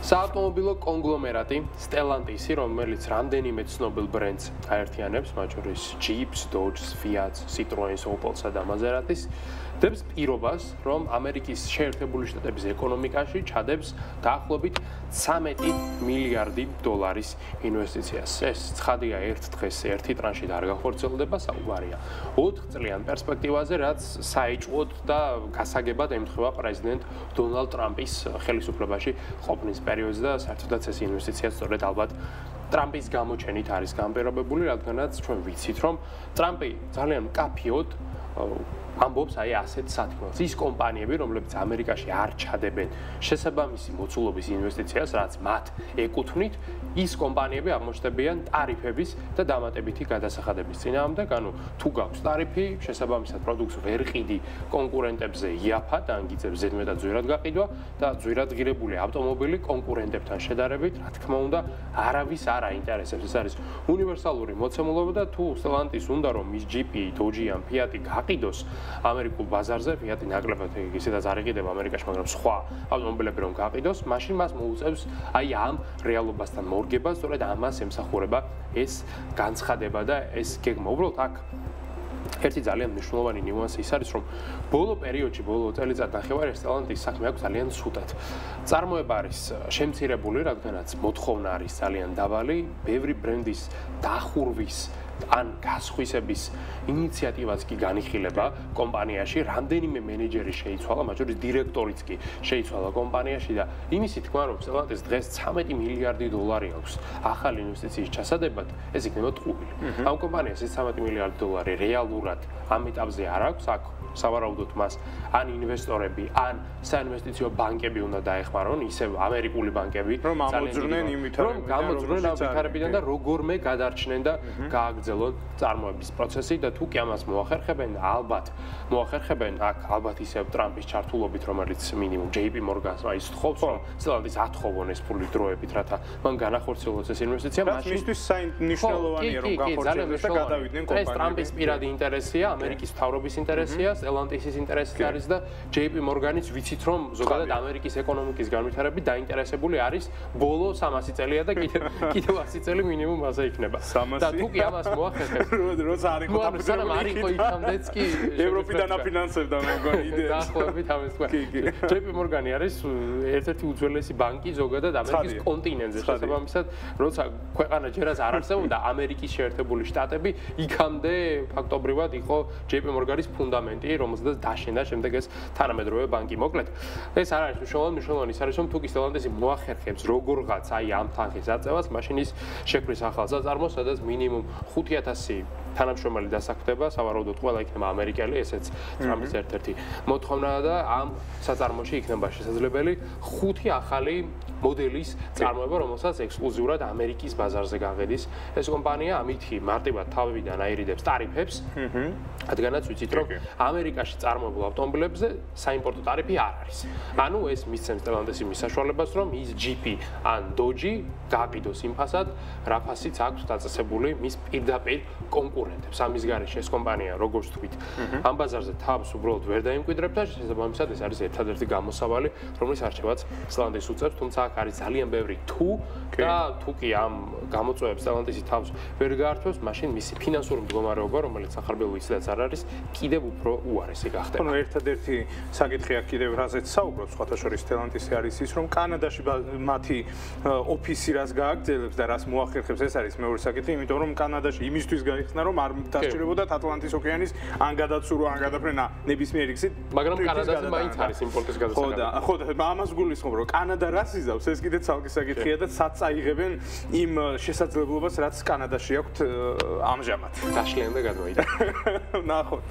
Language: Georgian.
საავტომობილო კონგლომერატი Stellantis, რომელიც რამდენიმე ცნობილ ბრენდს აერთიანებს, მათ შორის Jeeps, Dodge, Fiat, Citroen, Opel-სა და Maserati-ს, დებს პირობას, რომ ამერიკის შეერთებული შტატების ეკონომიკაში ჩადებს დაახლოებით 13 მილიარდი დოლარის ინვესტიციას. ეს ცხადია ერთ დღეს ერთი ტრანშით არ განხორციელდება, საუბარია 4 წლიან პერსპექტივაზე, რაც საეჭვოდ და გასაგებად ემთხვევა პრეზიდენტ დონალდ ტრამპის ხელისუფლებაში ყოფნის პერიოდს და საერთოდაც ეს ინვესტიცია სწორედ ალბათ ტრამპის გამოჩენით არის განპირობებული, რადგანაც ჩვენ ვიცით, რომ ტრამპი ძალიან მკაფიოდ ამბობს აი ასეთ სათქმელს. ის კომპანიები, რომლებიც ამერიკაში არ ჩადებენ შესაბამისი მოცულობის ინვესტიციას, რაც მათ ეკუთვნით, ის კომპანიები აღმოჩნდებიან ტარიფების და დამატებითი გადასახადების წინააღმდეგ, ანუ თუ გაქვს ტარიფი, შესაბამისად პროდუქტს ვერ ყიდი კონკურენტებზე იაფად, ანგიწებს ზედმეტად ძვირად გაყიდვა და ძვირად ღირებული ავტომობილი კონკურენტებთან შედარებით, რა თქმა უნდა, არავის არ აინტერესებს. ეს არის უნივერსალური მოცემულობა და თუ Stellantis უნდა რომ ის Jeep-ი, Dodge ან Fiat-ი გაყიდოს ამერიკულ ბაზარზე, Fiat-ი ნაკლებად ისედაც არ იყიდება ამერიკაში, მაგრამ სხვა ავტომობილები რომ გაყიდოს, მაშინ მას მოუწევს აი ამ რეალობასთან მორგება, სწორედ ამას ემსახურება ეს განცხადება და ეს გეგმა. უბრალოდ აქ ერთი ძალიან მნიშვნელოვანი ნიუანსი ის არის, რომ ბოლო პერიოდში, ბოლო წელიწად ნახევარი Stellantis საქმე აქვს ძალიან ცუდად. წარმოება არის შემცირებული, რადგანაც მოთხოვნა არის ძალიან დაბალი, ბევრი ბრენდის დახურვის ან გასხვისების ინიციატივაც კი განიხილება კომპანიაში, რამდენიმე მენეჯერი შეიცვალა, მათ შორის დირექტორიც კი შეიცვალა კომპანიაში და იმისი თქმა, რომ Stellantis დღეს 13 მილიარდი დოლარი აქვს ახალი ინვესტიციის ჩასადებად, ეს იქნება ტყუილი. ამ კომპანიას ეს 13 მილიარდი დოლარი რეალურად ამ ეტაპზე არ აქვს, აქ სავარაუდოდ მას ან ინვესტორები, ან საინვესტიციო ბანკები უნდა დაეხმარონ, ისევ ამერიკული ბანკები, რომ ამოძვრნენ ვითარებიდან და როგორმე გადარჩნენ და გააგრძელონ წარმოების პროცესი და თუ კი ამას მოახერხებენ, ალბათ მოახერხებენ, აქ ალბათ ისევ ტრამპის ჩართულობით, რომელიც მინიმუმ JP Morgan-ს მაინც თხოვს, რომ Stellantis ათხოვონ ეს ფული დროებით, რათა მან განახორციელოს ეს ინვესტიცია, მაშინ მისთვის მნიშვნელოვანია რომ განხორციელოს და გადავიდნენ კომპანიები. ეს ტრამპის პირადი ინტერესია, ამერიკის მთავრობის ინტერესია, Stellantis-ის ინტერესი არის და JP Morgan-იც ვიცით, რომ ზოგადად ამერიკის ეკონომიკის განვითარებით დაინტერესებული არის ბოლო 300 წელია და კიდევ 100 წელი მინიმუმ ასე იქნება. და თუ კი ამას მოახერხებს, როცა არ იყო სანამ არ იყო იქამდეც კი ევროპიდან აფინანსებდა მე მგონი იდეას. დაახლოებით ამას თქვა. JP Morgan-ი არის ერთ-ერთი უძველესი ბანკი ზოგადად ამერიკის კონტინენტზე. შესაბამისად, როცა ქვეყანა ჯერაც არ არსებობდა, ამერიკის შეერთებული შტატები იქამდე ფაქტობრივად იყო JP Morgan-ის ფუნდამენტი, რომელზეც დაშენდა შემდეგ ეს თანამედროვე ბანკი. მოკლედ, ეს არ არის მნიშვნელოვანი ის არის, რომ თუ კი Stellantis-ი მოახერხებს როგორღაც აი ამ თანხის აწევას, მაშინ ის შექმნის ახალ საწარმოს, სადაც მინიმუმ 5000 თანამშრომელი დასაქმდება, სავარაუდოდ ყველა იქნება ამერიკელი, ესეც ტრამპის ერთ-ერთი მოთხოვნაა და ამ საწარმოში იქნება შესაძლებელი 5 ახალი მოდელის წარმოება, რომელსაც ექსკლუზიურად ამერიკის ბაზარზე გაყიდის ეს კომპანია, ამითი მარტივად თავიდან აირიდებს ტარიფებს, რადგანაც ვიცით, რომ ამერიკაში წარმოებულ ავტომობილებზე საიმპორტო ტარიფი არ არის. ანუ ეს მისცემს Stellantis-ი საშუალებას, რომ ის Jeep ან Dodge გაყიდოს იმ ფასად, რა ფასიც აქვს დაწესებული მის პირდაპირ კონკურენტებს. ამის გარეშე ეს კომპანია, როგორც თქვით, ამ ბაზარზე თავს უბრალოდ ვერ დაიმკვიდრებს და შესაბამისად ეს არის ერთადერთი გამოსავალი, რომლის არჩევაც Stellantis უწევს, თუმცა აქ არის ძალიან ბევრი თუ და თუ კი ამ გამოწვევებს Stellantis-ი თავს ვერ გაართვევს, მაშინ მისი ფინანსური მდგომარეობა, რომელიც ახალბილო ისედაც არ არის, კიდევ უფრო უარესი გახდება. ანუ ერთადერთი საკითხი აქ კიდევ რაზეც საუბრობს, სხვათა შორის Stellantis-ი არის ის, რომ კანადაში მათი ოფისი რას გააგრძელებს და რას მოახერხებს, ეს არის მეორე საკითხი, იმიტომ რომ კანადაში იმისთვის გაიხსნა, რომ არ დასჭირებოდათ ატლანტის ოკეანის ან გადაცურვა, ან გადაფრენა ნებისმიერი გზით, მაგრამ კანადაზე მაინც არის იმპორტის გადასახადი. ხო და ამას გულისხმობ, რომ კანადა რას იზავს, ეს კიდე ცალკე საკითხია და სად წაიღებენ იმ შესაძლებლობას, რაც კანადაში აქვთ ამჟამად. დაშლიან და გადმოიდნენ. ნახოთ.